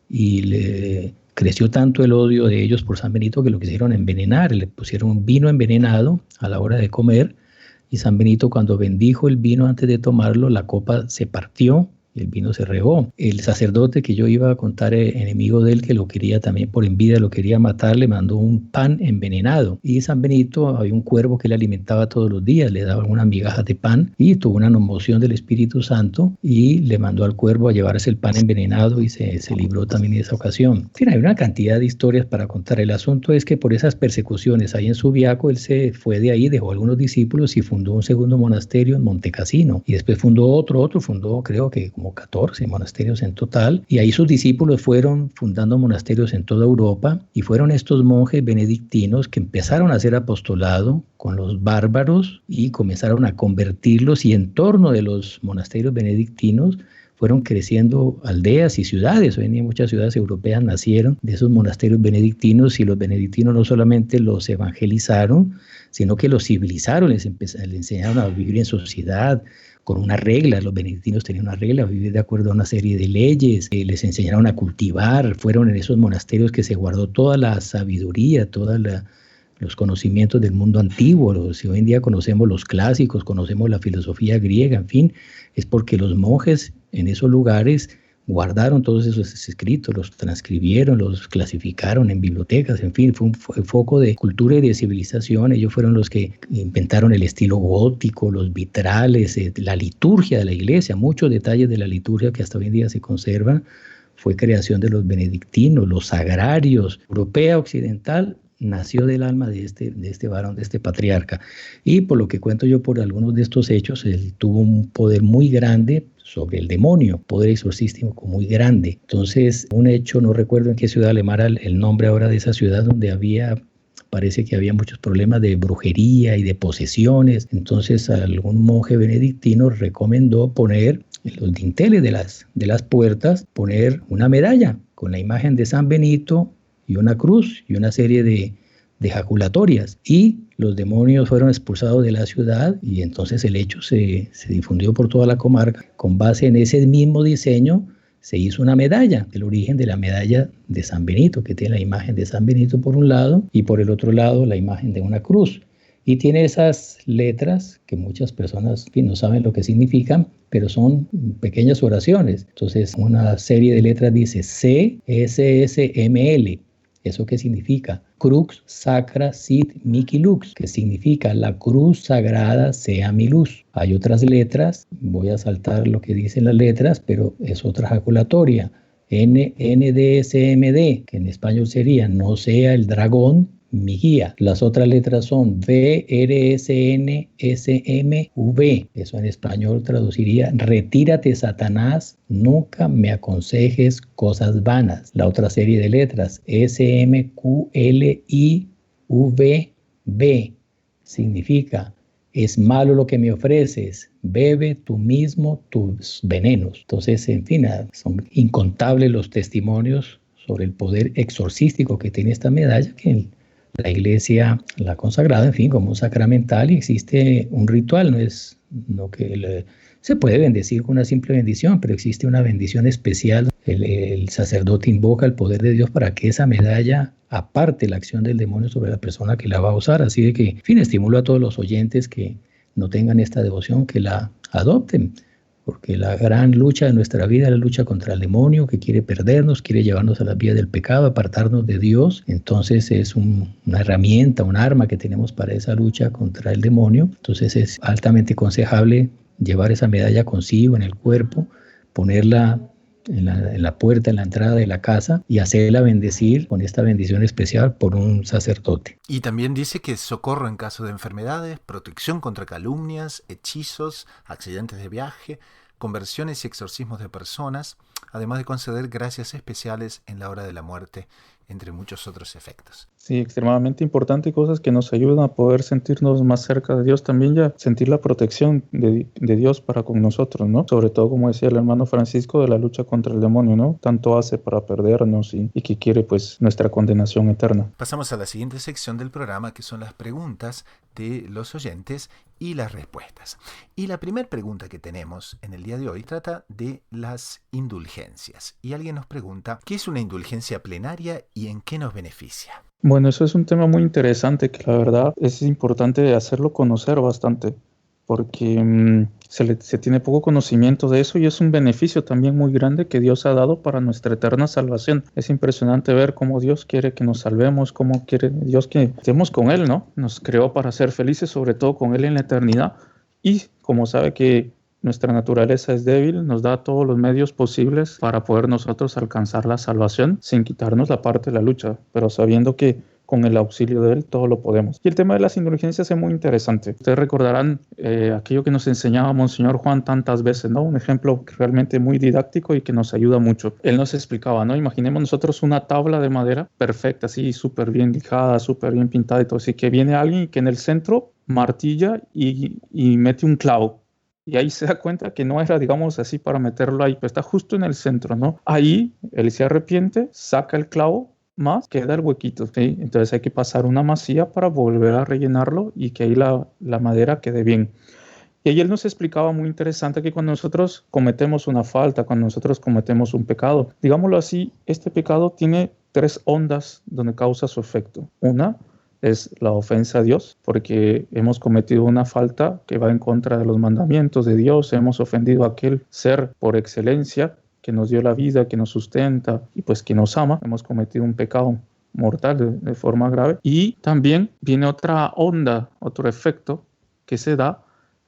y creció tanto el odio de ellos por San Benito que lo quisieron envenenar. Le pusieron un vino envenenado a la hora de comer y San Benito, cuando bendijo el vino antes de tomarlo, la copa se partió y el vino se regó. El sacerdote que yo iba a contar, enemigo de él, que lo quería también por envidia, lo quería matar, le mandó un pan envenenado. Y San Benito, había un cuervo que le alimentaba todos los días, le daba algunas migajas de pan y tuvo una moción del Espíritu Santo y le mandó al cuervo a llevarse el pan envenenado y se libró también en esa ocasión. En fin, hay una cantidad de historias para contar. El asunto es que por esas persecuciones ahí en Subiaco, él se fue de ahí, dejó algunos discípulos y fundó un segundo monasterio en Montecassino. Y después fundó fundó creo que como 14 monasterios en total, y ahí sus discípulos fueron fundando monasterios en toda Europa, y fueron estos monjes benedictinos que empezaron a hacer apostolado con los bárbaros y comenzaron a convertirlos, y en torno de los monasterios benedictinos fueron creciendo aldeas y ciudades. Hoy en día muchas ciudades europeas nacieron de esos monasterios benedictinos, y los benedictinos no solamente los evangelizaron, sino que los civilizaron, les enseñaron a vivir en sociedad, con unas reglas. Los benedictinos tenían una regla, vivir de acuerdo a una serie de leyes, les enseñaron a cultivar. Fueron en esos monasterios que se guardó toda la sabiduría, todos los conocimientos del mundo antiguo. Si hoy en día conocemos los clásicos, conocemos la filosofía griega, en fin, es porque los monjes en esos lugares guardaron todos esos escritos, los transcribieron, los clasificaron en bibliotecas, en fin, fue un foco de cultura y de civilización. Ellos fueron los que inventaron el estilo gótico, los vitrales, la liturgia de la iglesia, muchos detalles de la liturgia que hasta hoy en día se conservan, fue creación de los benedictinos, los sagrarios, europea, occidental, nació del alma de este varón, de este patriarca. Y por lo que cuento yo por algunos de estos hechos, él tuvo un poder muy grande sobre el demonio, poder exorcístico muy grande. Entonces, un hecho, no recuerdo en qué ciudad alemana, el nombre ahora de esa ciudad donde parece que había muchos problemas de brujería y de posesiones. Entonces, algún monje benedictino recomendó poner en los dinteles de las puertas, poner una medalla con la imagen de San Benito y una cruz y una serie de ejaculatorias, y los demonios fueron expulsados de la ciudad, y entonces el hecho se difundió por toda la comarca. Con base en ese mismo diseño se hizo una medalla, el origen de la medalla de San Benito, que tiene la imagen de San Benito por un lado y por el otro lado la imagen de una cruz, y tiene esas letras que muchas personas no saben lo que significan, pero son pequeñas oraciones. Entonces una serie de letras dice CSSML. ¿Eso qué significa? Crux sacra sit mihi lux, que significa la cruz sagrada sea mi luz. Hay otras letras, voy a saltar lo que dicen las letras, pero es otra ejaculatoria. NDSMD, que en español sería no sea el dragón mi guía. Las otras letras son VRSNSMV. Eso en español traduciría retírate, Satanás, nunca me aconsejes cosas vanas. La otra serie de letras SMQLIVB significa es malo lo que me ofreces, bebe tú mismo tus venenos. Entonces, en fin, son incontables los testimonios sobre el poder exorcístico que tiene esta medalla, que la iglesia la ha consagrado, en fin, como un sacramental, y existe un ritual, se puede bendecir con una simple bendición, pero existe una bendición especial. El sacerdote invoca el poder de Dios para que esa medalla aparte la acción del demonio sobre la persona que la va a usar. Así de que, en fin, estimulo a todos los oyentes que no tengan esta devoción, que la adopten, porque la gran lucha de nuestra vida es la lucha contra el demonio, que quiere perdernos, quiere llevarnos a la vía del pecado, apartarnos de Dios. Entonces es una herramienta, un arma que tenemos para esa lucha contra el demonio. Entonces es altamente aconsejable llevar esa medalla consigo en el cuerpo, ponerla en la puerta, en la entrada de la casa, y hacerla bendecir con esta bendición especial por un sacerdote. Y también dice que socorro en caso de enfermedades, protección contra calumnias, hechizos, accidentes de viaje, conversiones y exorcismos de personas, además de conceder gracias especiales en la hora de la muerte, entre muchos otros efectos. Sí, extremadamente importante, y cosas que nos ayudan a poder sentirnos más cerca de Dios, también ya sentir la protección de Dios para con nosotros, ¿no? Sobre todo, como decía el hermano Francisco, de la lucha contra el demonio, ¿no? Tanto hace para perdernos y que quiere pues nuestra condenación eterna. Pasamos a la siguiente sección del programa, que son las preguntas de los oyentes y las respuestas. Y la primera pregunta que tenemos en el día de hoy trata de las indulgencias. Y alguien nos pregunta, ¿qué es una indulgencia plenaria y en qué nos beneficia? Bueno, eso es un tema muy interesante que la verdad es importante hacerlo conocer bastante, porque se tiene poco conocimiento de eso, y es un beneficio también muy grande que Dios ha dado para nuestra eterna salvación. Es impresionante ver cómo Dios quiere que nos salvemos, cómo quiere Dios que estemos con Él, ¿no? Nos creó para ser felices, sobre todo con Él en la eternidad, y como sabe que nuestra naturaleza es débil, nos da todos los medios posibles para poder nosotros alcanzar la salvación sin quitarnos la parte de la lucha, pero sabiendo que con el auxilio de Él todo lo podemos. Y el tema de las indulgencias es muy interesante. Ustedes recordarán aquello que nos enseñaba Monseñor Juan tantas veces, ¿no? Un ejemplo realmente muy didáctico y que nos ayuda mucho. Él nos explicaba, ¿no? Imaginemos nosotros una tabla de madera perfecta, así súper bien lijada, súper bien pintada y todo. Así que viene alguien que en el centro martilla y mete un clavo. Y ahí se da cuenta que no era, digamos así, para meterlo ahí, pero está justo en el centro, ¿no? Ahí él se arrepiente, saca el clavo, más queda el huequito, ¿sí? Entonces hay que pasar una masilla para volver a rellenarlo y que ahí la madera quede bien. Y ahí él nos explicaba muy interesante que cuando nosotros cometemos una falta, cuando nosotros cometemos un pecado, digámoslo así, este pecado tiene 3 ondas donde causa su efecto. Una es la ofensa a Dios, porque hemos cometido una falta que va en contra de los mandamientos de Dios, hemos ofendido a aquel ser por excelencia que nos dio la vida, que nos sustenta y pues que nos ama, hemos cometido un pecado mortal de forma grave. Y también viene otra onda, otro efecto que se da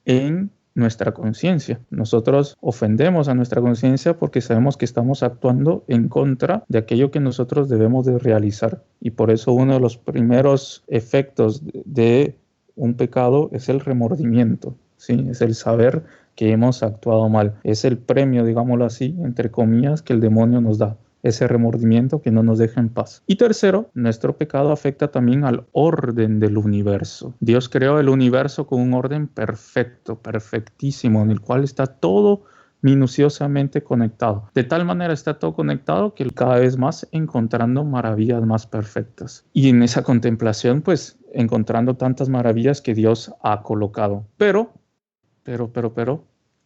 en nuestra conciencia. Nosotros ofendemos a nuestra conciencia porque sabemos que estamos actuando en contra de aquello que nosotros debemos de realizar. Y por eso uno de los primeros efectos de un pecado es el remordimiento, ¿sí? Es el saber que hemos actuado mal. Es el premio, digámoslo así, entre comillas, que el demonio nos da. Ese remordimiento que no nos deja en paz. Y tercero, nuestro pecado afecta también al orden del universo. Dios creó el universo con un orden perfecto, perfectísimo, en el cual está todo minuciosamente conectado. De tal manera está todo conectado que cada vez más encontrando maravillas más perfectas. Y en esa contemplación, pues, encontrando tantas maravillas que Dios ha colocado. Pero,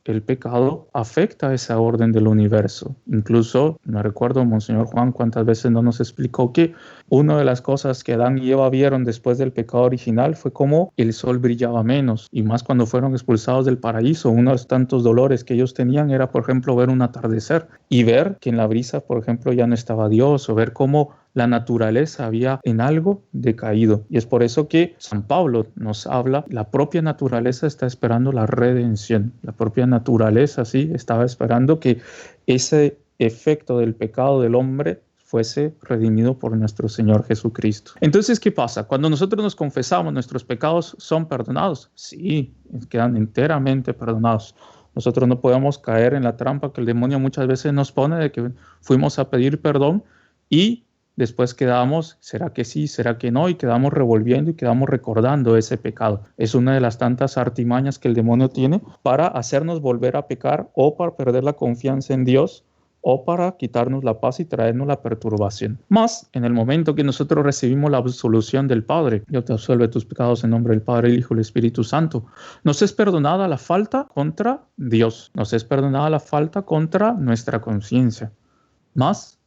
el pecado afecta esa orden del universo. Incluso, me recuerdo, Monseñor Juan, cuántas veces no nos explicó que una de las cosas que Adán y Eva vieron después del pecado original fue cómo el sol brillaba menos, y más cuando fueron expulsados del paraíso. Uno de los tantos dolores que ellos tenían era, por ejemplo, ver un atardecer y ver que en la brisa, por ejemplo, ya no estaba Dios, o ver cómo la naturaleza había en algo decaído. Y es por eso que San Pablo nos habla, la propia naturaleza está esperando la redención. La propia naturaleza, sí, estaba esperando que ese efecto del pecado del hombre fuese redimido por nuestro Señor Jesucristo. Entonces, ¿qué pasa? Cuando nosotros nos confesamos, ¿nuestros pecados son perdonados? Sí, quedan enteramente perdonados. Nosotros no podemos caer en la trampa que el demonio muchas veces nos pone de que fuimos a pedir perdón y después quedamos, ¿será que sí? ¿Será que no? Y quedamos revolviendo y quedamos recordando ese pecado. Es una de las tantas artimañas que el demonio tiene para hacernos volver a pecar o para perder la confianza en Dios o para quitarnos la paz y traernos la perturbación. Más, en el momento que nosotros recibimos la absolución del Padre, yo te absuelve tus pecados en nombre del Padre, el Hijo y el Espíritu Santo, nos es perdonada la falta contra Dios, nos es perdonada la falta contra nuestra conciencia. Más,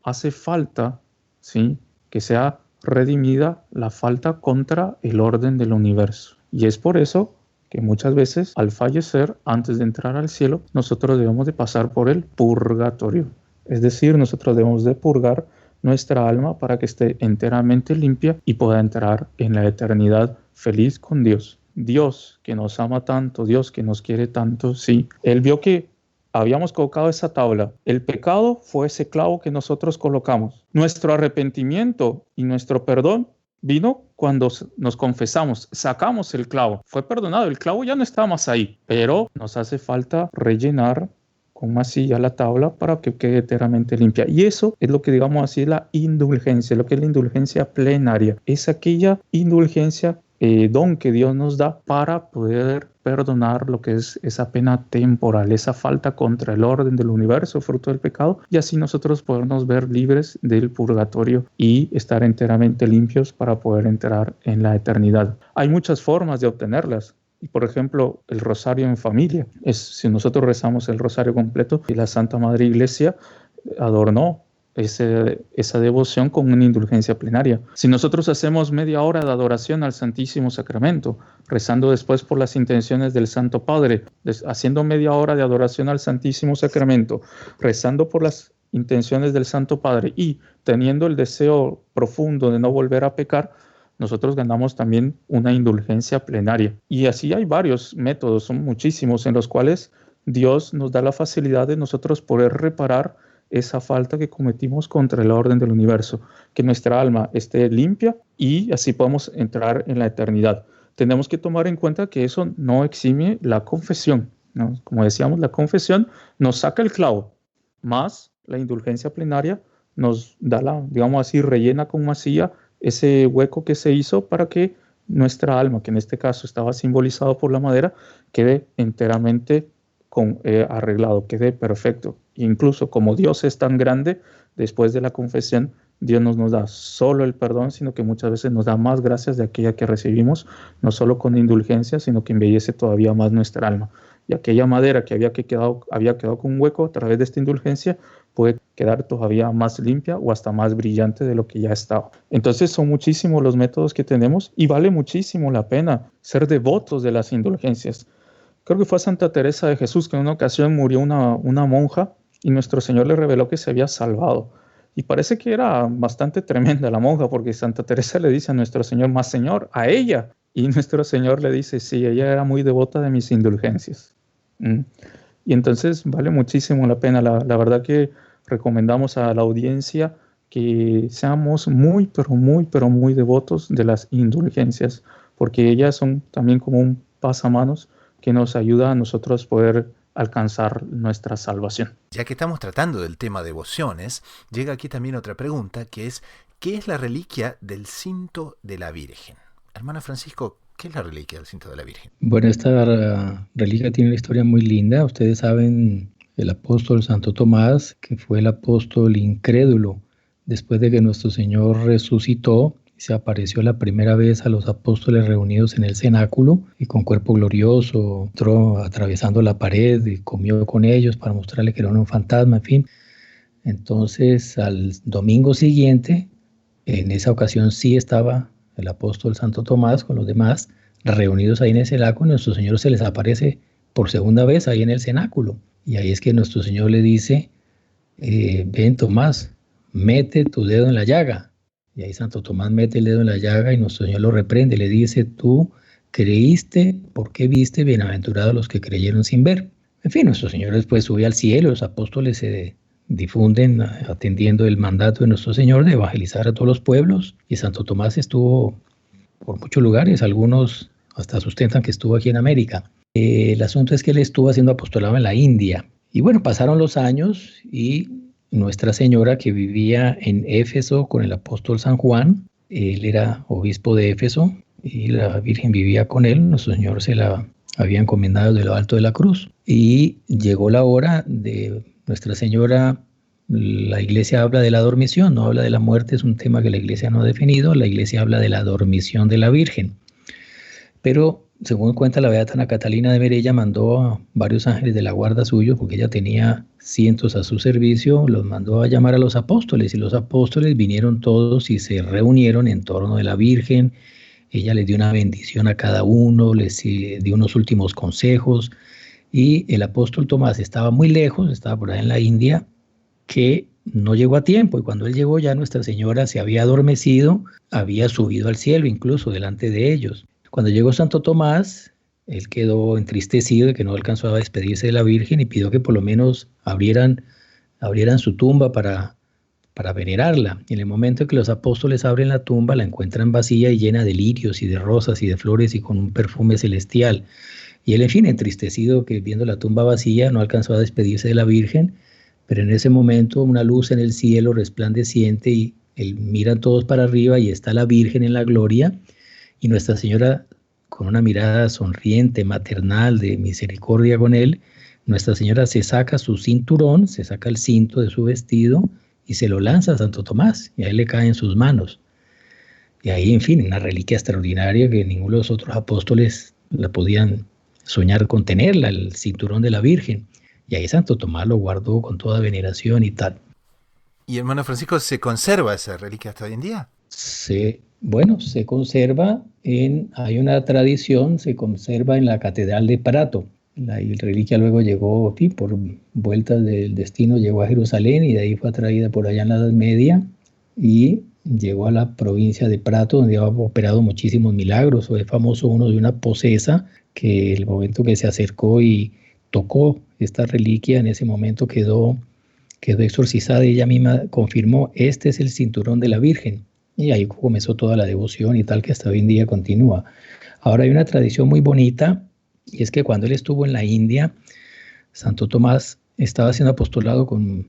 hace falta, ¿sí?, que sea redimida la falta contra el orden del universo. Y es por eso que muchas veces al fallecer, antes de entrar al cielo, nosotros debemos de pasar por el purgatorio. Es decir, nosotros debemos de purgar nuestra alma para que esté enteramente limpia y pueda entrar en la eternidad feliz con Dios. Dios que nos ama tanto, Dios que nos quiere tanto, sí. Él vio que habíamos colocado esa tabla. El pecado fue ese clavo que nosotros colocamos. Nuestro arrepentimiento y nuestro perdón vino cuando nos confesamos, sacamos el clavo. Fue perdonado, el clavo ya no está más ahí, pero nos hace falta rellenar con masilla la tabla para que quede enteramente limpia. Y eso es lo que, digamos así, la indulgencia, lo que es la indulgencia plenaria. Es aquella indulgencia, don que Dios nos da para poder perdonar lo que es esa pena temporal, esa falta contra el orden del universo, fruto del pecado, y así nosotros podernos ver libres del purgatorio y estar enteramente limpios para poder entrar en la eternidad. Hay muchas formas de obtenerlas. Y por ejemplo, el rosario en familia. Si nosotros rezamos el rosario completo, y la Santa Madre Iglesia adornó esa devoción con una indulgencia plenaria. Si nosotros hacemos media hora de adoración al Santísimo Sacramento, rezando después por las intenciones del Santo Padre, haciendo media hora de adoración al Santísimo Sacramento, rezando por las intenciones del Santo Padre y teniendo el deseo profundo de no volver a pecar, nosotros ganamos también una indulgencia plenaria. Y así hay varios métodos, son muchísimos, en los cuales Dios nos da la facilidad de nosotros poder reparar esa falta que cometimos contra el orden del universo, que nuestra alma esté limpia y así podemos entrar en la eternidad. Tenemos que tomar en cuenta que eso no exime la confesión, ¿no? Como decíamos, la confesión nos saca el clavo, más la indulgencia plenaria nos da digamos así, rellena con masilla ese hueco que se hizo para que nuestra alma, que en este caso estaba simbolizado por la madera, quede enteramente arreglado, quede perfecto. Incluso como Dios es tan grande, después de la confesión, Dios no nos da solo el perdón, sino que muchas veces nos da más gracias de aquella que recibimos, no solo con indulgencia, sino que embellece todavía más nuestra alma. Y aquella madera que había quedado con un hueco a través de esta indulgencia puede quedar todavía más limpia o hasta más brillante de lo que ya estaba. Entonces son muchísimos los métodos que tenemos y vale muchísimo la pena ser devotos de las indulgencias. Creo que fue a Santa Teresa de Jesús que en una ocasión murió una monja y nuestro Señor le reveló que se había salvado. Y parece que era bastante tremenda la monja, porque Santa Teresa le dice a nuestro Señor, más Señor, a ella. Y nuestro Señor le dice, sí, ella era muy devota de mis indulgencias. Y entonces vale muchísimo la pena. La verdad que recomendamos a la audiencia que seamos muy, pero muy devotos de las indulgencias, porque ellas son también como un pasamanos que nos ayuda a nosotros poder alcanzar nuestra salvación. Ya que estamos tratando del tema devociones, llega aquí también otra pregunta, que es, ¿qué es la reliquia del cinto de la Virgen? Hermano Francisco, ¿qué es la reliquia del cinto de la Virgen? Bueno, esta reliquia tiene una historia muy linda. Ustedes saben el apóstol Santo Tomás, que fue el apóstol incrédulo, después de que nuestro Señor resucitó, se apareció la primera vez a los apóstoles reunidos en el cenáculo y con cuerpo glorioso entró atravesando la pared y comió con ellos para mostrarle que era un fantasma, en fin. Entonces, al domingo siguiente, en esa ocasión sí estaba el apóstol Santo Tomás con los demás reunidos ahí en el cenáculo, y nuestro Señor se les aparece por segunda vez ahí en el cenáculo. Y ahí es que nuestro Señor le dice, ven Tomás, mete tu dedo en la llaga. Y ahí Santo Tomás mete el dedo en la llaga y nuestro Señor lo reprende. Le dice, tú creíste porque viste, bienaventurados los que creyeron sin ver. En fin, nuestro Señor después sube al cielo, los apóstoles se difunden atendiendo el mandato de nuestro Señor de evangelizar a todos los pueblos. Y Santo Tomás estuvo por muchos lugares, algunos hasta sustentan que estuvo aquí en América. El asunto es que él estuvo haciendo apostolado en la India. Y bueno, pasaron los años y Nuestra Señora, que vivía en Éfeso con el apóstol San Juan, él era obispo de Éfeso y la Virgen vivía con él. Nuestro Señor se la había encomendado de lo alto de la cruz. Y llegó la hora de Nuestra Señora. La Iglesia habla de la dormición, no habla de la muerte, es un tema que la Iglesia no ha definido. La Iglesia habla de la dormición de la Virgen. Pero según cuenta la beata Ana Catalina de Merella, mandó a varios ángeles de la guarda suyos, porque ella tenía cientos a su servicio, los mandó a llamar a los apóstoles, y los apóstoles vinieron todos y se reunieron en torno de la Virgen. Ella les dio una bendición a cada uno, les dio unos últimos consejos, y el apóstol Tomás estaba muy lejos, estaba por ahí en la India, que no llegó a tiempo, y cuando él llegó ya Nuestra Señora se había adormecido, había subido al cielo incluso delante de ellos. Cuando llegó Santo Tomás, él quedó entristecido de que no alcanzó a despedirse de la Virgen y pidió que por lo menos abrieran su tumba para venerarla. Y en el momento en que los apóstoles abren la tumba, la encuentran vacía y llena de lirios y de rosas y de flores y con un perfume celestial. Y él, en fin, entristecido que viendo la tumba vacía, no alcanzó a despedirse de la Virgen, pero en ese momento una luz en el cielo resplandeciente y él miran todos para arriba y está la Virgen en la gloria. Y Nuestra Señora, con una mirada sonriente, maternal, de misericordia con él, Nuestra Señora se saca su cinturón, se saca el cinto de su vestido y se lo lanza a Santo Tomás, y a él le cae en sus manos. Y ahí, en fin, una reliquia extraordinaria que ninguno de los otros apóstoles la podían soñar con tenerla, el cinturón de la Virgen. Y ahí Santo Tomás lo guardó con toda veneración y tal. ¿Y hermano Francisco, se conserva esa reliquia hasta hoy en día? Bueno, se conserva hay una tradición, se conserva en la Catedral de Prato. La reliquia luego llegó, por vueltas del destino, llegó a Jerusalén y de ahí fue traída por allá en la Edad Media y llegó a la provincia de Prato, donde ha operado muchísimos milagros. Es famoso uno de una posesa que el momento que se acercó y tocó esta reliquia, en ese momento quedó exorcizada y ella misma confirmó, este es el cinturón de la Virgen. Y ahí comenzó toda la devoción y tal, que hasta hoy en día continúa. Ahora hay una tradición muy bonita, y es que cuando él estuvo en la India, Santo Tomás estaba haciendo apostolado con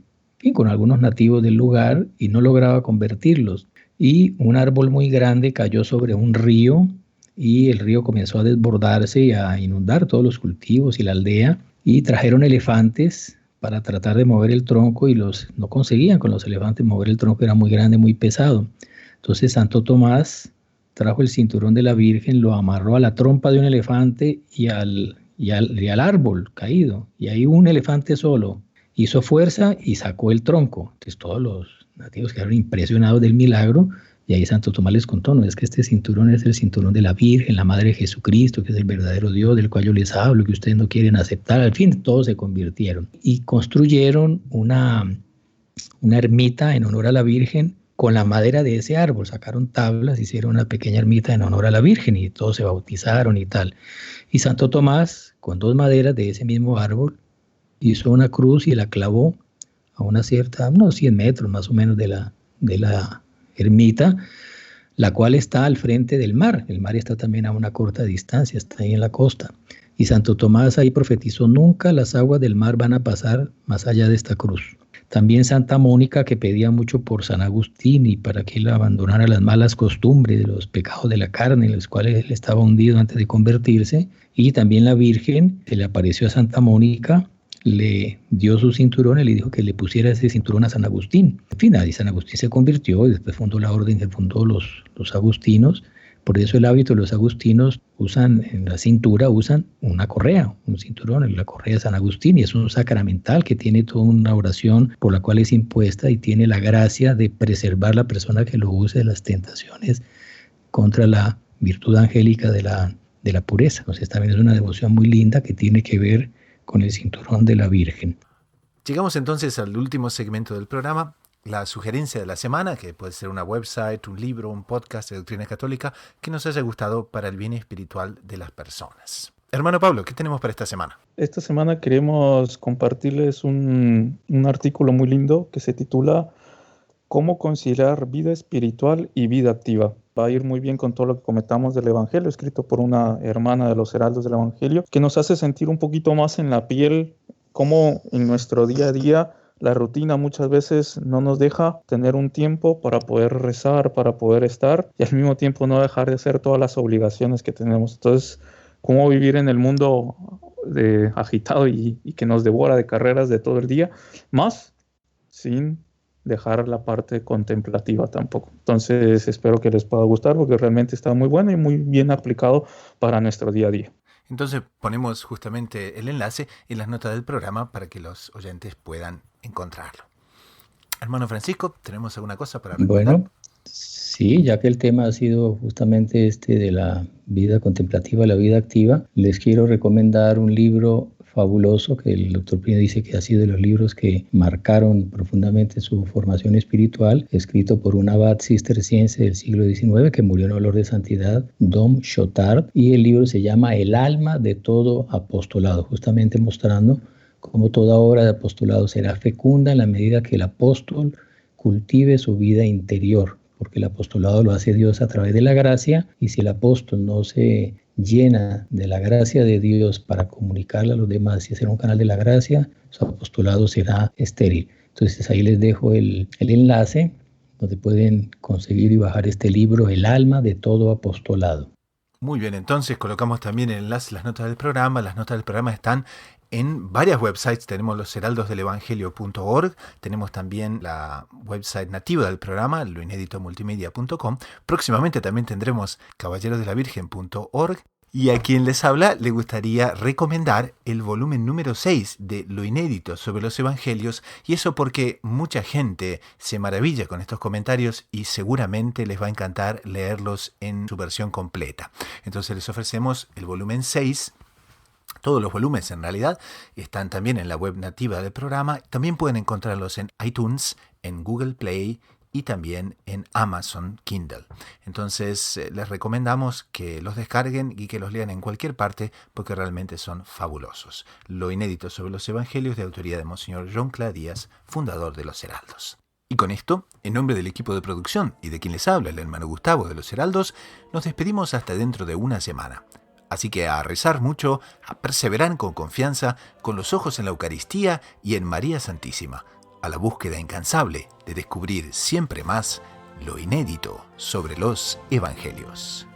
algunos nativos del lugar y no lograba convertirlos. Y un árbol muy grande cayó sobre un río y el río comenzó a desbordarse y a inundar todos los cultivos y la aldea. Y trajeron elefantes para tratar de mover el tronco y no conseguían con los elefantes mover el tronco, era muy grande, muy pesado. Entonces Santo Tomás trajo el cinturón de la Virgen, lo amarró a la trompa de un elefante y al árbol caído. Y ahí un elefante solo hizo fuerza y sacó el tronco. Entonces todos los nativos quedaron impresionados del milagro Y ahí Santo Tomás les contó, no es que este cinturón es el cinturón de la Virgen, la Madre de Jesucristo, que es el verdadero Dios del cual yo les hablo, que ustedes no quieren aceptar. Al fin, todos se convirtieron y construyeron una ermita en honor a la Virgen con la madera de ese árbol. Sacaron tablas, hicieron una pequeña ermita en honor a la Virgen y todos se bautizaron y tal. Y Santo Tomás, con 2 maderas de ese mismo árbol, hizo una cruz y la clavó a una cierta, unos 100 metros más o menos de la ermita, la cual está al frente del mar. El mar está también a una corta distancia, está ahí en la costa. Y Santo Tomás ahí profetizó: nunca las aguas del mar van a pasar más allá de esta cruz. También Santa Mónica, que pedía mucho por San Agustín y para que él abandonara las malas costumbres de los pecados de la carne, en los cuales él estaba hundido antes de convertirse. Y también la Virgen se le apareció a Santa Mónica, le dio su cinturón y le dijo que le pusiera ese cinturón a San Agustín. En fin, ahí San Agustín se convirtió y después fundó la orden que fundó los agustinos. Por eso el hábito de los agustinos usan en la cintura, usan una correa, un cinturón, la correa de San Agustín, y es un sacramental que tiene toda una oración por la cual es impuesta y tiene la gracia de preservar la persona que lo use de las tentaciones contra la virtud angélica de la pureza. Entonces también es una devoción muy linda que tiene que ver con el cinturón de la Virgen. Llegamos entonces al último segmento del programa, la sugerencia de la semana, que puede ser una website, un libro, un podcast de doctrina católica que nos haya gustado para el bien espiritual de las personas. Hermano Pablo, ¿qué tenemos para esta semana? Esta semana queremos compartirles un artículo muy lindo que se titula ¿Cómo conciliar vida espiritual y vida activa? Va a ir muy bien con todo lo que comentamos del Evangelio, escrito por una hermana de los Heraldos del Evangelio, que nos hace sentir un poquito más en la piel cómo en nuestro día a día la rutina muchas veces no nos deja tener un tiempo para poder rezar, para poder estar, y al mismo tiempo no dejar de hacer todas las obligaciones que tenemos. Entonces, cómo vivir en el mundo agitado y que nos devora de carreras de todo el día, más sin dejar la parte contemplativa tampoco. Entonces, espero que les pueda gustar porque realmente está muy bueno y muy bien aplicado para nuestro día a día. Entonces ponemos justamente el enlace en las notas del programa para que los oyentes puedan encontrarlo. Hermano Francisco, ¿tenemos alguna cosa para recomendar? Bueno, sí, ya que el tema ha sido justamente de la vida contemplativa, la vida activa, les quiero recomendar un libro fabuloso que el doctor Pino dice que ha sido de los libros que marcaron profundamente su formación espiritual, escrito por un abad cisterciense del siglo XIX que murió en olor de santidad, Dom Chotard, y el libro se llama El alma de todo apostolado, justamente mostrando cómo toda obra de apostolado será fecunda en la medida que el apóstol cultive su vida interior, porque el apostolado lo hace Dios a través de la gracia, y si el apóstol no se llena de la gracia de Dios para comunicarla a los demás y hacer un canal de la gracia, su apostolado será estéril. Entonces ahí les dejo el enlace donde pueden conseguir y bajar este libro, El alma de todo apostolado. Muy bien, entonces colocamos también el enlace, las notas del programa. Las notas del programa están en varias websites. Tenemos los heraldosdelevangelio.org, tenemos también la website nativa del programa, loineditomultimedia.com. Próximamente también tendremos caballerosdelavirgen.org. Y a quien les habla le gustaría recomendar el volumen número 6 de Lo Inédito sobre los Evangelios, y eso porque mucha gente se maravilla con estos comentarios y seguramente les va a encantar leerlos en su versión completa. Entonces les ofrecemos el volumen 6. Todos los volúmenes en realidad están también en la web nativa del programa. También pueden encontrarlos en iTunes, en Google Play y también en Amazon Kindle. Entonces les recomendamos que los descarguen y que los lean en cualquier parte porque realmente son fabulosos. Lo Inédito sobre los Evangelios, de autoría de Monseñor Joan-Claude Díaz, fundador de los Heraldos. Y con esto, en nombre del equipo de producción y de quien les habla, el hermano Gustavo de los Heraldos, nos despedimos hasta dentro de una semana. Así que a rezar mucho, a perseverar con confianza, con los ojos en la Eucaristía y en María Santísima, a la búsqueda incansable de descubrir siempre más lo inédito sobre los Evangelios.